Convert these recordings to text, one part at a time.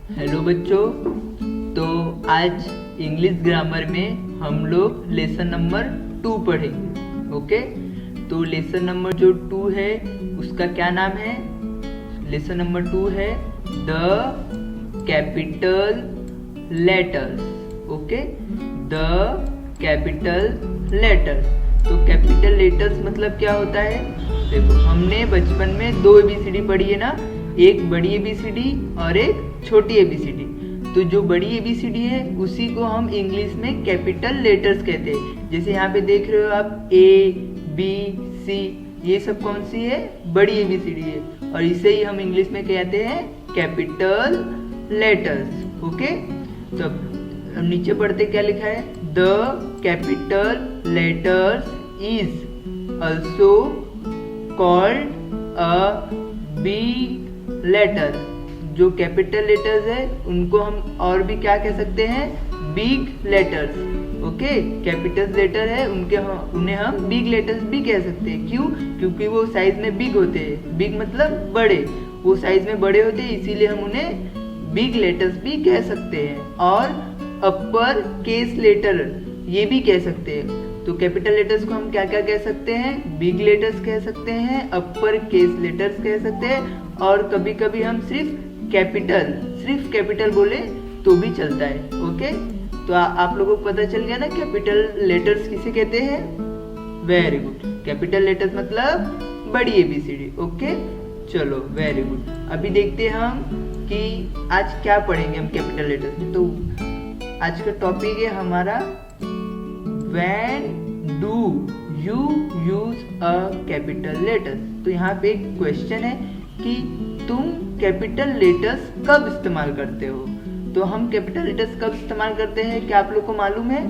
Hello बच्चों। तो आज इंग्लिश ग्रामर में हम लोग लेसन नंबर 2 पढ़ेंगे। ओके, तो लेसन नंबर जो 2 है उसका क्या नाम है? लेसन नंबर 2 है the capital letters. Okay, the capital letters. तो कैपिटल लेटर्स मतलब क्या होता है? देखो, हमने बचपन में 2 ABCD पढ़ी है ना, एक बड़ी ABCD और एक छोटी ABCD। तो जो बड़ी ABCD है उसी को हम इंग्लिश में कैपिटल लेटर्स कहते हैं। जैसे यहाँ पे देख रहे हो आप ABC, ये सब कौन सी है? बड़ी ABCD है, और इसे ही हम इंग्लिश में कहते हैं कैपिटल लेटर्स। ओके, तो अब नीचे पढ़ते क्या लिखा है? The capital letters is also called a big letter. जो कैपिटल लेटर्स है उनको हम और भी क्या कह सकते हैं? Big letters. Okay, capital letter है उन्हें हम बिग लेटर्स भी कह सकते हैं। क्यों? क्योंकि वो साइज में बिग होते हैं। बिग मतलब बड़े, वो साइज में बड़े होते हैं, इसीलिए हम उन्हें बिग लेटर्स भी कह सकते हैं। और अपर केस लेटर ये भी कह सकते हैं। तो कैपिटल लेटर्स को हम क्या क्या कह सकते हैं? बिग लेटर्स कह सकते हैं, अपर केस लेटर्स कह सकते हैं, और कभी कभी हम सिर्फ कैपिटल बोले तो भी चलता है। ओके, तो आप लोगों को पता चल गया ना कैपिटल लेटर्स किसे कहते हैं? Very good. कैपिटल लेटर्स मतलब बड़ी ABCD। ओके, चलो वेरी गुड। अभी देखते हैं हम कि आज क्या पढ़ेंगे हम कैपिटल लेटर्स में। तो आज का टॉपिक है हमारा When do you use a capital letters? तो यहाँ पे एक क्वेश्चन है कि तुम कैपिटल लेटर्स कब इस्तेमाल करते हो? तो हम कैपिटल लेटर्स कब इस्तेमाल करते हैं, क्या आप लोग को मालूम है?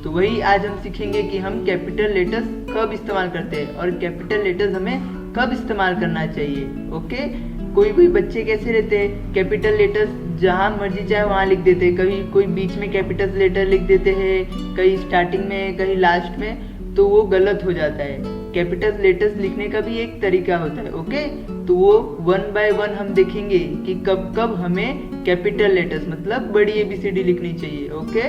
तो वही आज हम सीखेंगे कि हम कैपिटल लेटर्स कब इस्तेमाल करते हैं और कैपिटल लेटर्स हमें कब इस्तेमाल करना चाहिए। ओके, कोई बच्चे कैसे रहते हैं, कैपिटल लेटर्स जहाँ मर्जी चाहे वहाँ लिख देते हैं। कभी कोई बीच में कैपिटल लेटर लिख देते हैं, कहीं स्टार्टिंग में, कहीं लास्ट में, तो वो गलत हो जाता है। कैपिटल लेटर्स लिखने का भी एक तरीका होता है। ओके, तो वो 1 by 1 हम देखेंगे कि कब कब हमें कैपिटल लेटर्स मतलब बड़ी ABCD लिखनी चाहिए। ओके,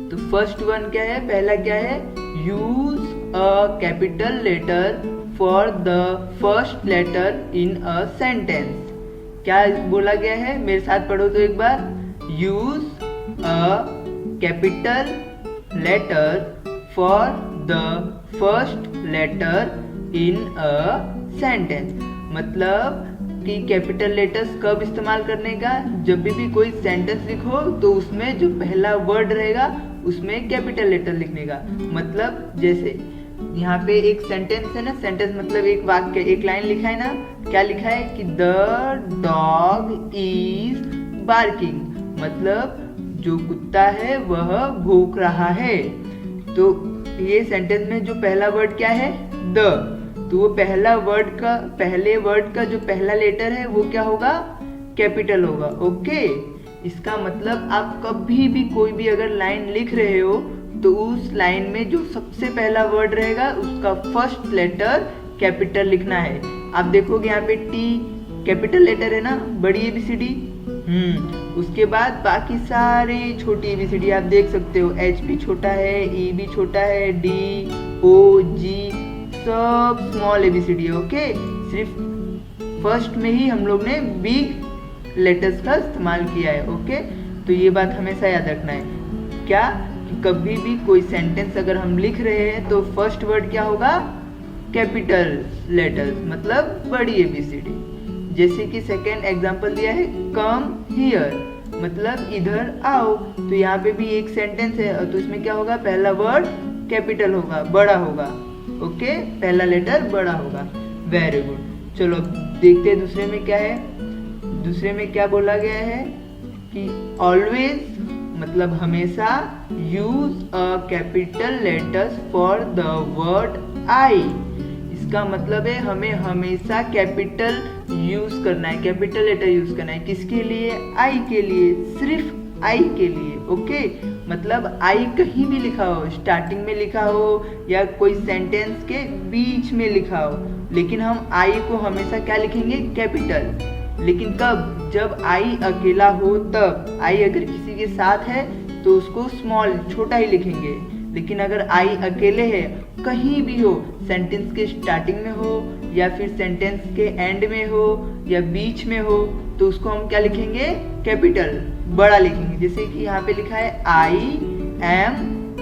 तो फर्स्ट वन क्या है? पहला क्या है? Use a capital letter for the first letter in a sentence. क्या बोला गया है? मेरे साथ पढ़ो तो एक बार। Use a capital letter for the first letter in a sentence. मतलब कि कैपिटल लेटर्स कब इस्तेमाल करने का? जब भी कोई सेंटेंस लिखो तो उसमें जो पहला वर्ड रहेगा उसमें कैपिटल लेटर लिखने का। मतलब जैसे यहाँ पे एक सेंटेंस है ना, सेंटेंस मतलब एक वाक्य, एक लाइन लिखा है ना, क्या लिखा है कि द डॉग इज बार्किंग, मतलब जो कुत्ता है वह भौंक रहा है। तो ये सेंटेंस में जो पहला वर्ड क्या है? द। तो वो पहले वर्ड का जो पहला लेटर है वो क्या होगा? कैपिटल होगा। ओके, इसका मतलब आप कभी भी कोई भी अगर लाइन लिख रहे हो तो उस लाइन में जो सबसे पहला वर्ड रहेगा उसका फर्स्ट लेटर कैपिटल लिखना है। आप देखोगे यहाँ पे T कैपिटल लेटर है ना, बड़ी ABCD। उसके बाद बाकी सारे छोटी ABCD आप देख सकते हो। H भी छोटा है, E भी छोटा है, D O G सब स्मॉल ABCD है। ओके, सिर्फ फर्स्ट में ही हम लोग ने बिग लेटर्स का इस्तेमाल किया है। ओके, तो ये बात हमेशा याद रखना है। क्या? कभी भी कोई सेंटेंस अगर हम लिख रहे हैं तो फर्स्ट वर्ड क्या होगा? कैपिटल लेटर्स मतलब बड़ी ABCD। जैसे कि सेकेंड एग्जांपल दिया है कम हियर, मतलब इधर आओ। तो यहाँ पे भी एक सेंटेंस है, तो इसमें क्या होगा? पहला वर्ड कैपिटल होगा, बड़ा होगा। ओके, पहला लेटर बड़ा होगा। Very good. चलो देखते हैं दूसरे में क्या है। दूसरे में क्या बोला गया है कि ऑलवेज मतलब हमेशा use a capital letters for the word I. इसका मतलब है हमें हमेशा कैपिटल यूज करना है, कैपिटल लेटर यूज करना है। किसके लिए? आई के लिए, सिर्फ आई के लिए। ओके, मतलब आई कहीं भी लिखा हो, स्टार्टिंग में लिखा हो या कोई सेंटेंस के बीच में लिखा हो, लेकिन हम आई को हमेशा क्या लिखेंगे, कैपिटल। लेकिन कब, जब आई अकेला हो तब। आई अगर किसी के साथ है तो उसको स्मॉल, छोटा ही लिखेंगे। लेकिन अगर आई अकेले है, कहीं भी हो, सेंटेंस के स्टार्टिंग में हो या फिर सेंटेंस के एंड में हो या बीच में हो, तो उसको हम क्या लिखेंगे, कैपिटल, बड़ा लिखेंगे। जैसे कि यहाँ पे लिखा है आई एम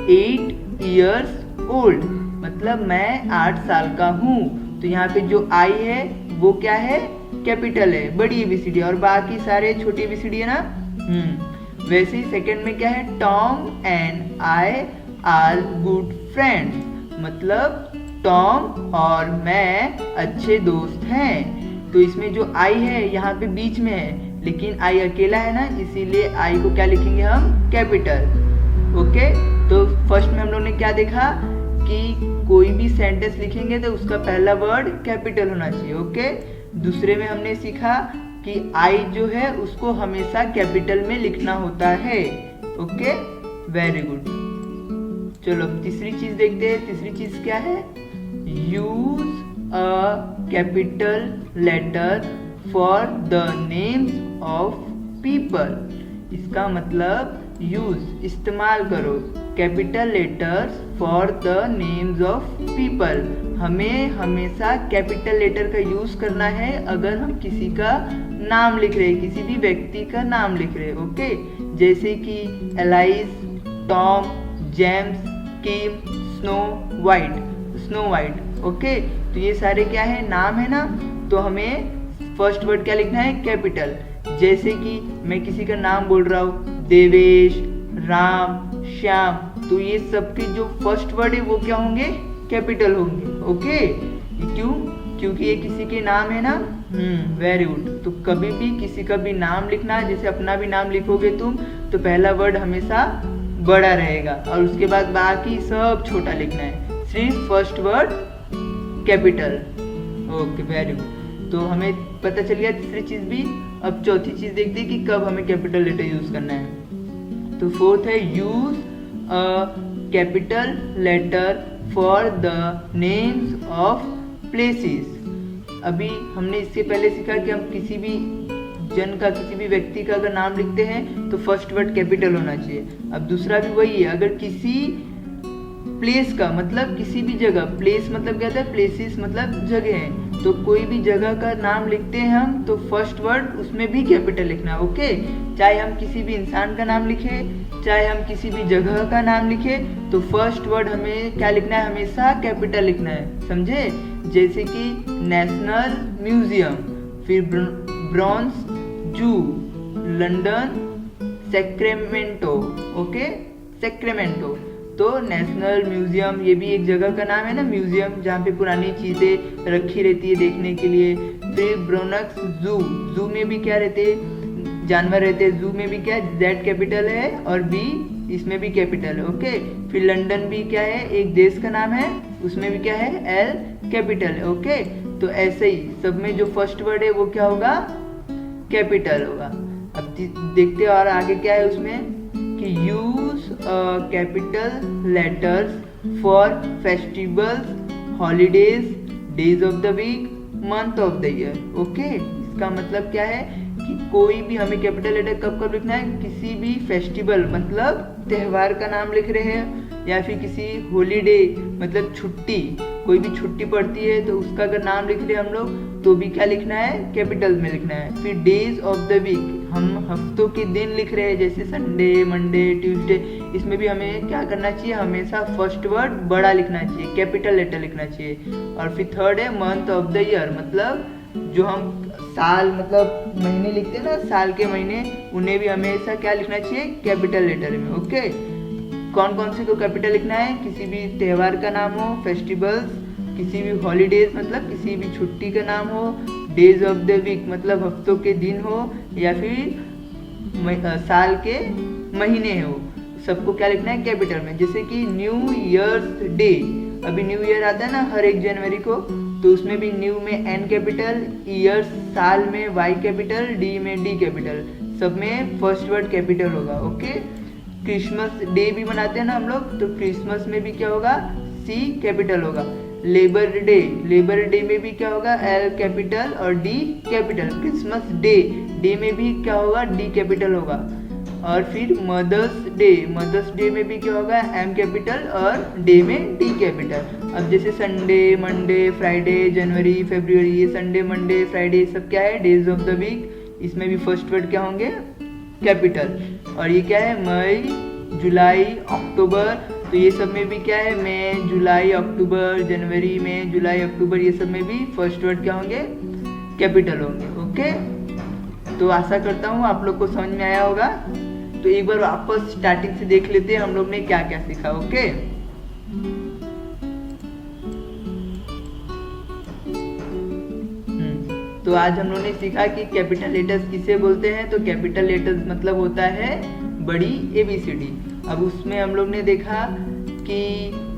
8 years old, मतलब मैं 8 साल का हूँ। तो यहाँ पे जो आई है वो क्या है, कैपिटल है, बड़ी एबीसीडी, और बाकी सारे छोटी एबीसीडी है ना। वैसे ही सेकंड में क्या है, Tom and I R good friends, मतलब टॉम और मैं अच्छे दोस्त हैं। तो इसमें जो आई है यहाँ पे बीच में है, लेकिन आई अकेला है ना, इसीलिए आई को क्या लिखेंगे हम, कैपिटल। ओके, तो फर्स्ट में हम लोग ने क्या देखा कि कोई भी सेंटेंस लिखेंगे तो उसका पहला वर्ड कैपिटल होना चाहिए। ओके, दूसरे में हमने सीखा कि आई जो है उसको हमेशा कैपिटल में लिखना होता है। Okay, very good. चलो तीसरी चीज देखते हैं। तीसरी चीज क्या है, use a capital letter for the names of people. इसका मतलब यूज, इस्तेमाल करो, capital letters for the names of people. हमें हमेशा कैपिटल लेटर का यूज करना है अगर हम किसी का नाम लिख रहे हैं, किसी भी व्यक्ति का नाम लिख रहे हैं। ओके, जैसे कि एलाइस, टॉम, जेम्स, किम, स्नो वाइट। ओके, तो ये सारे क्या है, नाम है ना, तो हमें फर्स्ट वर्ड क्या लिखना है, कैपिटल। जैसे कि मैं किसी का नाम बोल रहा हूँ, देवेश, राम, श्याम, तो ये सबके जो फर्स्ट वर्ड है वो क्या होंगे, कैपिटल होंगे। ओके, क्यों, क्योंकि ये किसी के नाम है ना। Very good. तो कभी भी किसी का भी नाम लिखना है, जैसे अपना भी नाम लिखोगे तुम, तो पहला वर्ड हमेशा बड़ा रहेगा और उसके बाद बाकी सब छोटा लिखना है, सिर्फ first word capital. Okay, very good. तो हमें पता चल गया तीसरी चीज भी। अब चौथी चीज देखते हैं कि कब हमें कैपिटल लेटर यूज करना है। तो फोर्थ है, use a capital letter for the names of places. अभी हमने इससे पहले सीखा कि हम किसी भी जन का, किसी भी व्यक्ति का अगर नाम लिखते हैं तो फर्स्ट वर्ड कैपिटल होना चाहिए। अब दूसरा भी वही है, अगर किसी प्लेस का, मतलब किसी भी जगह, प्लेस मतलब क्या होता है, प्लेसेस मतलब जगह है, तो कोई भी जगह का नाम लिखते हैं हम तो फर्स्ट वर्ड उसमें भी कैपिटल लिखना है। ओके, चाहे हम किसी भी इंसान का नाम लिखे, चाहे हम किसी भी जगह का नाम लिखे, तो फर्स्ट वर्ड हमें क्या लिखना है, हमेशा कैपिटल लिखना है, समझे। जैसे कि नेशनल म्यूजियम, फिर ब्रॉन्ज जू, लंदन, सैक्रामेंटो। ओके, सैक्रामेंटो, तो नेशनल म्यूजियम ये भी एक जगह का नाम है ना, म्यूजियम जहाँ पे पुरानी चीजें रखी रहती है देखने के लिए। फिर ब्रोनक्स जू, जू में भी क्या रहते हैं, जानवर रहते हैं, जू में भी क्या, जेड कैपिटल है और बी इसमें भी कैपिटल है। ओके, फिर लंदन भी क्या है, एक देश का नाम है, उसमें भी क्या है, एल कैपिटल है। ओके, तो ऐसे ही सब में जो फर्स्ट वर्ड है वो क्या होगा, कैपिटल होगा। अब देखते हैं और आगे क्या है उसमें, कि use capital letters for festivals, holidays, days of the week, month of the year. Okay, इसका मतलब क्या है कि कोई भी हमें कैपिटल लेटर कब कब लिखना है, किसी भी फेस्टिवल मतलब त्योहार का नाम लिख रहे हैं, या फिर किसी हॉलीडे मतलब छुट्टी, कोई भी छुट्टी पड़ती है तो उसका अगर नाम लिख रहे हैं हम लोग तो भी क्या लिखना है, कैपिटल में लिखना है। फिर डेज ऑफ द वीक, हम हफ्तों के दिन लिख रहे हैं, जैसे संडे, मंडे, ट्यूसडे, इसमें भी हमें क्या करना चाहिए, हमेशा फर्स्ट वर्ड बड़ा लिखना चाहिए, कैपिटल लेटर लिखना चाहिए। और फिर थर्ड है मंथ ऑफ द ईयर, मतलब जो हम साल मतलब महीने लिखते हैं ना, साल के महीने, उन्हें भी हमेशा क्या लिखना चाहिए, कैपिटल लेटर में। ओके, कौन कौन से को कैपिटल लिखना है, किसी भी त्योहार का नाम हो, फेस्टिवल्स, किसी भी हॉलीडेज मतलब किसी भी छुट्टी का नाम हो, डेज ऑफ द वीक मतलब हफ्तों के दिन हो, या फिर साल के महीने हो, सबको क्या लिखना है, कैपिटल में। जैसे कि न्यू ईयर्स डे, अभी न्यू ईयर आता है ना हर 1 जनवरी को, तो उसमें भी न्यू में एन कैपिटल, ईयर्स साल में वाई कैपिटल, डी में डी कैपिटल, सब में फर्स्ट वर्ड कैपिटल होगा। ओके, क्रिसमस डे भी मनाते हैं ना हम लोग, तो क्रिसमस में भी क्या होगा, सी कैपिटल होगा। लेबर डे में भी क्या होगा, L कैपिटल और D कैपिटल। क्रिसमस डे में भी क्या होगा, D कैपिटल होगा। और फिर मदर्स डे में भी क्या होगा, M कैपिटल और डे में D कैपिटल। अब जैसे संडे, मंडे, फ्राइडे, जनवरी, फरवरी, ये संडे, मंडे, फ्राइडे सब क्या है, डेज ऑफ द वीक। इसमें भी फर्स्ट वर्ड क्या होंगे, कैपिटल। और ये क्या है, मई, जुलाई, अक्टूबर, तो ये सब में भी क्या है, मई, जुलाई, अक्टूबर, जनवरी में, जुलाई, अक्टूबर, ये सब में भी फर्स्ट वर्ड क्या होंगे, कैपिटल होंगे। ओके, तो आशा करता हूँ आप लोग को समझ में आया होगा। तो एक बार वापस स्टार्टिंग से देख लेते हैं हम लोग ने क्या क्या सीखा। ओके, तो आज हम लोग ने सीखा कि कैपिटल लेटर्स किसे बोलते हैं। तो कैपिटल लेटर्स मतलब होता है बड़ी ABCD। अब उसमें हम लोग ने देखा कि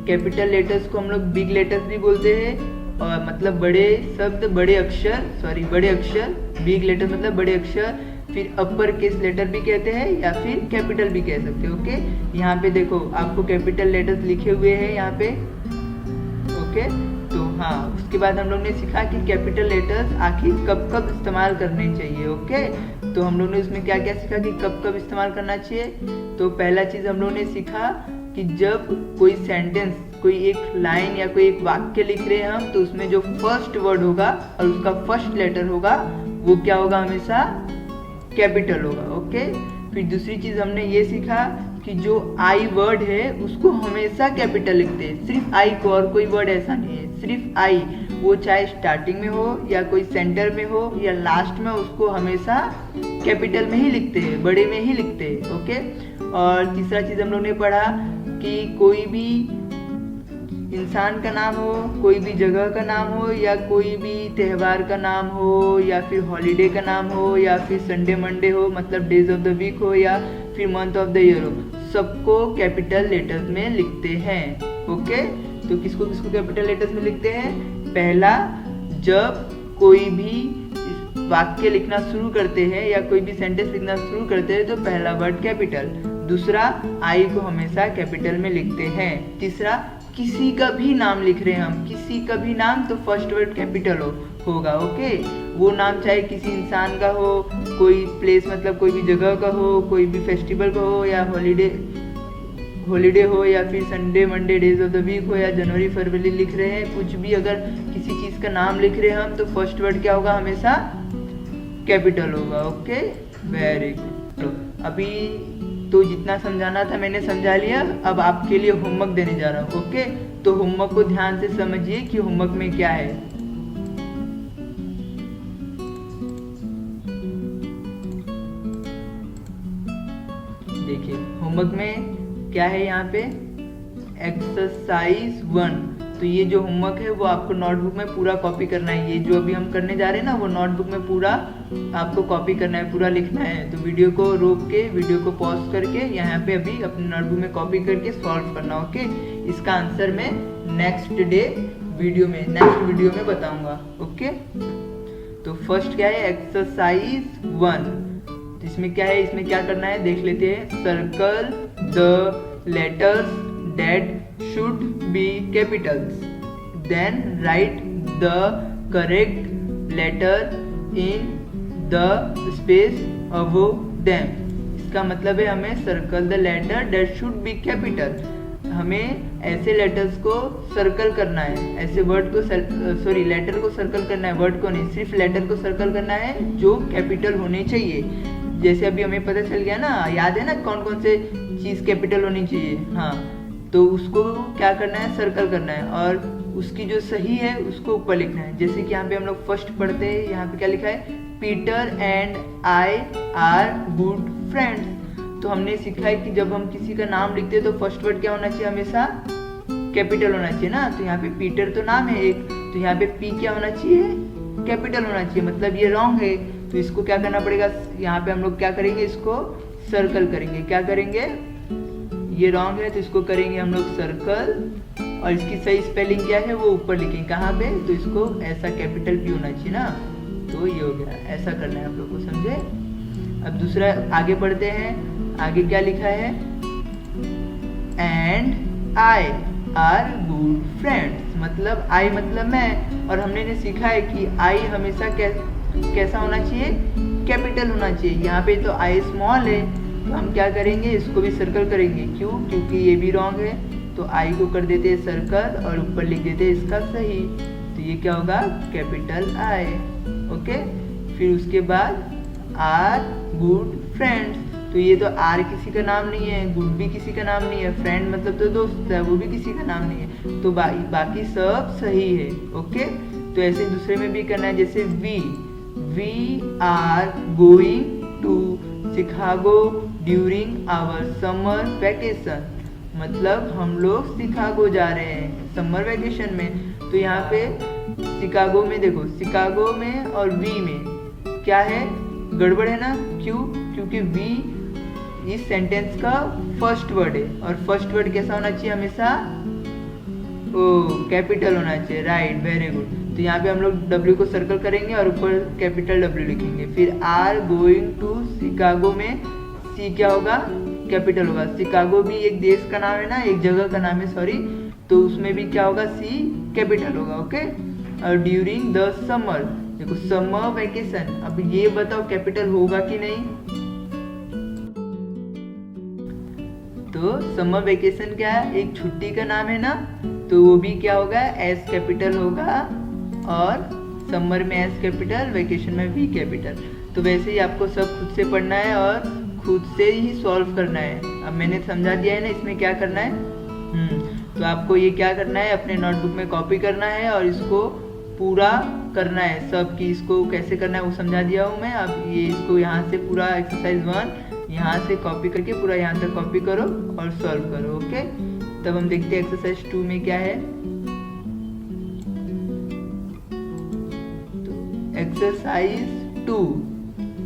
कैपिटल लेटर्स को हम लोग बिग लेटर्स भी बोलते हैं, और मतलब बड़े शब्द, बड़े अक्षर, बिग लेटर मतलब बड़े अक्षर। फिर अपर केस लेटर भी कहते हैं या फिर कैपिटल भी कह सकते हैं। ओके, यहाँ पे देखो आपको कैपिटल लेटर्स लिखे हुए हैं यहाँ पे। ओके, तो हाँ, उसके बाद हम लोग ने सीखा कि कैपिटल लेटर्स आखिर कब कब इस्तेमाल करने चाहिए। ओके, तो हम लोग ने उसमें क्या क्या सीखा कि कब कब इस्तेमाल करना चाहिए। तो पहला चीज़ हम लोग ने सीखा कि जब कोई सेंटेंस, कोई एक लाइन या कोई एक वाक्य लिख रहे हैं हम, तो उसमें जो फर्स्ट वर्ड होगा और उसका फर्स्ट लेटर होगा वो क्या होगा, हमेशा कैपिटल होगा। ओके, फिर दूसरी चीज़ हमने ये सीखा कि जो आई वर्ड है उसको हमेशा कैपिटल लिखते हैं, सिर्फ आई को, और कोई वर्ड ऐसा नहीं है, सिर्फ आई, वो चाहे स्टार्टिंग में हो या कोई सेंटर में हो या लास्ट में, उसको हमेशा कैपिटल में ही लिखते हैं, बड़े में ही लिखते हैं। ओके, और तीसरा चीज़ हम लोग ने पढ़ा कि कोई भी इंसान का नाम हो, कोई भी जगह का नाम हो, या कोई भी त्यौहार का नाम हो, या फिर हॉलीडे का नाम हो, या फिर संडे मंडे हो, मतलब डेज ऑफ द वीक हो, या फिर मंथ ऑफ द ईयर हो, सबको कैपिटल लेटर्स में लिखते हैं। ओके, तो किसको किसको कैपिटल लेटर्स में लिखते हैं, पहला जब कोई भी वाक्य लिखना शुरू करते हैं या कोई भी सेंटेंस लिखना शुरू करते हैं तो पहला वर्ड कैपिटल। दूसरा, आई को हमेशा कैपिटल में लिखते हैं। तीसरा, किसी का भी नाम लिख रहे हैं हम, किसी का भी नाम, तो फर्स्ट वर्ड कैपिटल होगा। ओके, वो नाम चाहे किसी इंसान का हो, कोई प्लेस मतलब कोई भी जगह का हो, कोई भी फेस्टिवल का हो, या हॉलीडे हो, या फिर Sunday Monday, days of the week हो, या जनवरी फरवरी लिख रहे हैं, कुछ भी अगर किसी चीज़ का नाम लिख रहे हैं हम, तो फर्स्ट वर्ड क्या होगा, हमेशा कैपिटल होगा। Okay, very good. तो अभी तो जितना समझाना था मैंने समझा लिया। अब आपके लिए होमवर्क देने जा रहा हूँ। ओके, तो होमवर्क को ध्यान से समझिए कि होमवर्क में क्या है। देखिए होमवर्क में क्या है, यहाँ पे एक्सरसाइज 1। तो ये जो होमवर्क है वो आपको नोटबुक में पूरा कॉपी करना है। ये जो अभी हम करने जा रहे हैं ना, वो नोटबुक में पूरा आपको कॉपी करना है, पूरा लिखना है। तो वीडियो को रोक के, वीडियो को पॉज करके यहाँ पे अभी अपने नोटबुक में कॉपी करके सॉल्व करना। ओके, इसका आंसर मैं नेक्स्ट वीडियो में बताऊंगा। ओके, तो फर्स्ट क्या है, एक्सरसाइज 1। इसमें क्या है, इसमें क्या करना है देख लेते हैं। Circle the letters that should be capitals, then write the correct letter in the space above them। इसका मतलब है हमें circle the letter that should be capital, हमें ऐसे लेटर्स को सर्कल करना है, ऐसे वर्ड को लेटर को सर्कल करना है, वर्ड को नहीं, सिर्फ लेटर को सर्कल करना है जो कैपिटल होने चाहिए। जैसे अभी हमें पता चल गया ना, याद है ना कौन कौन से चीज़ कैपिटल होनी चाहिए। हाँ, तो उसको क्या करना है, सर्कल करना है, और उसकी जो सही है उसको ऊपर लिखना है। जैसे कि यहाँ पे हम लोग फर्स्ट पढ़ते हैं, यहाँ पे क्या लिखा है, Peter and I R good friends. तो हमने सीखा है कि जब हम किसी का नाम लिखते हैं तो फर्स्ट वर्ड क्या होना चाहिए, हमेशा कैपिटल होना चाहिए ना। तो यहाँ पे पीटर तो नाम है एक, तो यहाँ पे पी क्या होना चाहिए, कैपिटल होना चाहिए, मतलब ये रॉन्ग है। तो इसको क्या करना पड़ेगा, यहाँ पे हम लोग क्या करेंगे, इसको सर्कल करेंगे। क्या करेंगे, ये रॉन्ग है तो इसको करेंगे हम लोग सर्कल, और इसकी सही स्पेलिंग क्या है वो ऊपर लिखेंगे कहाँ पे, तो इसको ऐसा कैपिटल पी होना चाहिए ना। तो ये हो गया, ऐसा करना है आप लोग को, समझे। अब दूसरा आगे बढ़ते हैं। आगे क्या लिखा है, and I R good friends, मतलब आई मतलब मैं, और हमने ने सीखा है कि आई हमेशा कैसा होना चाहिए, कैपिटल होना चाहिए। यहाँ पे तो आई स्मॉल है, तो हम क्या करेंगे, इसको भी सर्कल करेंगे। क्यों? क्योंकि ये भी रॉन्ग है, तो आई को कर देते हैं सर्कल और ऊपर लिख देते हैं इसका सही। तो ये क्या होगा, कैपिटल आई। ओके, फिर उसके बाद आर गुड फ्रेंड्स, तो ये तो आर किसी का नाम नहीं है, गुड भी किसी का नाम नहीं है, फ्रेंड मतलब तो दोस्त है, वो भी किसी का नाम नहीं है, तो बाकी सब सही है। ओके, तो ऐसे दूसरे में भी करना है, जैसे we are going to Chicago during our summer vacation, मतलब हम लोग शिकागो जा रहे हैं समर वैकेशन में। तो यहाँ पे शिकागो में देखो, शिकागो में और वी में क्या है, गड़बड़ है ना। क्यों? क्योंकि वी इस सेंटेंस का फर्स्ट वर्ड है, और फर्स्ट वर्ड कैसा होना चाहिए हमेशा, कैपिटल होना चाहिए। Right, very good. तो यहाँ पे हम लोग W को सर्कल करेंगे और ऊपर कैपिटल W लिखेंगे। फिर आर गोइंग टू शिकागो में सी क्या होगा, कैपिटल होगा। शिकागो भी एक देश का नाम है ना, एक जगह का नाम है, सॉरी, तो उसमें भी क्या होगा, सी कैपिटल होगा। ओके, और ड्यूरिंग द समर, देखो समर वैकेशन, अब ये बताओ कैपिटल होगा कि नहीं। तो समर वैकेशन क्या है, एक छुट्टी का नाम है ना, तो वो भी क्या होगा, एस कैपिटल होगा, और समर में एस कैपिटल, वैकेशन में वी कैपिटल। तो वैसे ही आपको सब खुद से पढ़ना है और खुद से ही सॉल्व करना है। अब मैंने समझा दिया है ना इसमें क्या करना है। तो आपको ये क्या करना है, अपने नोटबुक में कॉपी करना है और इसको पूरा करना है सब, की इसको कैसे करना है वो समझा दिया हूँ मैं। अब ये इसको यहाँ से पूरा एक्सरसाइज 1 यहाँ से कॉपी करके पूरा यहाँ तक कॉपी करो और सॉल्व करो। ओके, तब हम देखते हैं एक्सरसाइज 2 में क्या है। Exercise 2,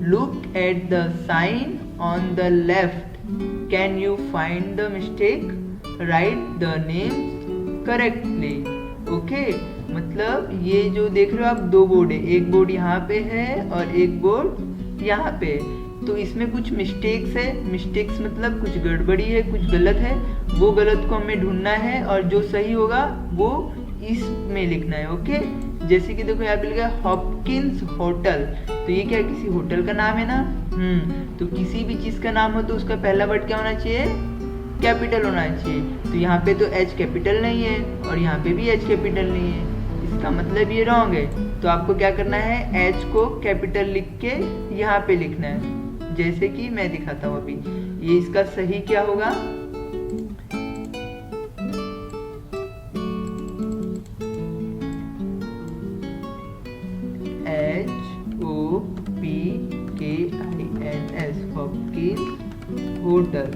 look at the sign on the left, can you find the mistake, write the names correctly. Okay, मतलब ये जो देख रहे हो आप, दो बोर्ड है, एक बोर्ड यहाँ पे है और एक बोर्ड यहाँ पे, तो इसमें कुछ मिस्टेक्स है। मिस्टेक्स मतलब कुछ गड़बड़ी है, कुछ गलत है, वो गलत को हमें ढूंढना है और जो सही होगा वो इसमें लिखना है। ओके, जैसे कि देखो यहाँ पे लिखा है हॉपकिंस होटल, तो ये क्या किसी होटल का नाम है ना। तो किसी भी चीज का नाम हो तो उसका पहला वर्ड क्या होना चाहिए, कैपिटल होना चाहिए। तो यहाँ पे तो एच कैपिटल नहीं है और यहाँ पे भी एच कैपिटल नहीं है, इसका मतलब ये रॉन्ग है। तो आपको क्या करना है, एच को कैपिटल लिख के यहाँ पे लिखना है, जैसे कि मैं दिखाता हूँ अभी। ये इसका सही क्या होगा, HOPKINS, हॉपकिंस होटल,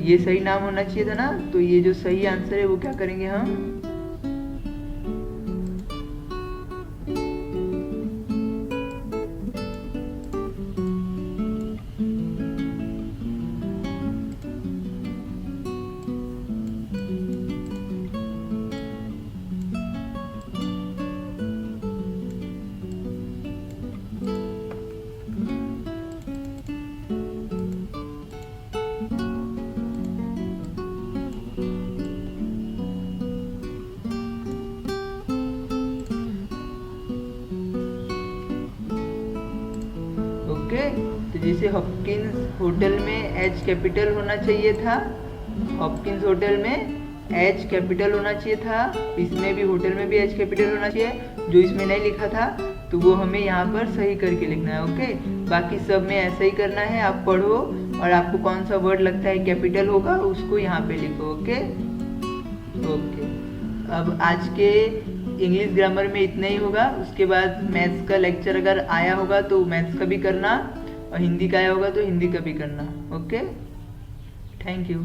ये सही नाम होना चाहिए था ना। तो ये जो सही आंसर है वो क्या करेंगे हम, ओके। तो जैसे हॉपकिंस होटल में एच कैपिटल होना चाहिए था, हॉपकिंस होटल में एच कैपिटल होना चाहिए था, इसमें भी होटल में भी एच कैपिटल होना चाहिए। जो इसमें नहीं लिखा था तो वो हमें यहाँ पर सही करके लिखना है। ओके, बाकी सब में ऐसा ही करना है। आप पढ़ो और आपको कौन सा वर्ड लगता है कैपिटल होगा उसको यहाँ पे लिखो। ओके ओके, अब आज के इंग्लिश ग्रामर में इतना ही होगा। उसके बाद मैथ्स का लेक्चर अगर आया होगा तो मैथ्स का भी करना, और हिंदी का आया होगा तो हिंदी का भी करना। Okay, thank you.